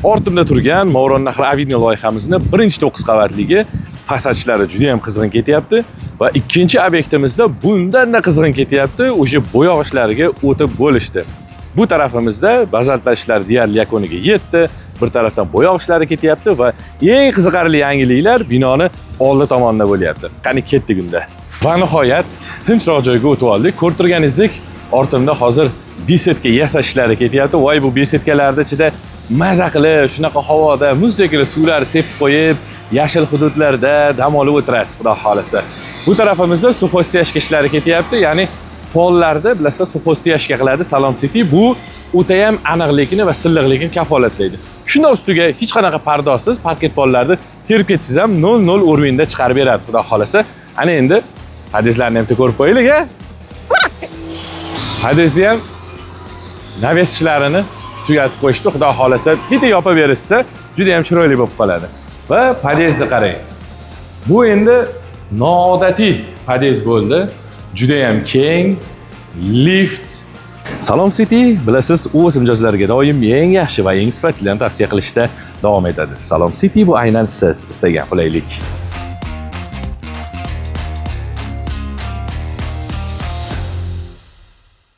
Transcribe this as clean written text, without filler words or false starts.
ortimda turgan Movarounnahr Avenue loyihamizni birinchi 9 qavatligi fasadlari juda ham qizg'in ketyapti va ikkinchi obyektimizda bundan-da qizg'in ketyapti. O'sha bo'yoq ishlariga o'tib bo'lishdi. Bu tarafimizda bazaltlash ishlari deyarli yakuniga yetdi. Bir tarafdan bo'yoq ishlari ketyapti va eng qiziqarli yangiliklar binoni oldi tomonida bo'lyapti. Qani ketdik unda. Va nihoyat tinchroq joyga o'tib oldik. Ko'rib turganingizdek, ortimda hozir besetka yasash ishlari ketyapti. Voy, bu besetkalarda ichida maza qilib, shunaqa havoda muzdek suvlar sepib qo'yib, yashil hududlarda dam olib o'tirasiz, xudo xolasa. Bu tarafimizda suxostiyashka ishlari ketyapti, ya'ni pollarda bilasizlar suxostiyashka qiladi Salom City. Bu o'ta ham aniqlikni va silliqlikni kafolatlaydi. Shundan ustiga hech qanaqa pardozsiz parket pollarni terib ketsangiz ham 0 o'rvinda chiqarib beradi, xudo xolasa. Ana endi hadislarni ham ko'rib qo'yaylik, a? Hadisni ham naves ishlarini tugatib qo'yishdi, xudo xolasa. Bitta yopib berishsa, juda ham chiroyli bo'lib qoladi. Va podyezdni qarang. Bu endi noodatiy podyezd bo'ldi. Juda ham keng, lift. Salom City, bilasiz, o'z imjozlariga doim eng yaxshi va eng sifatlilarni tavsiya qilishda davom etadi. Salom City bu aynan siz istagan qulaylik.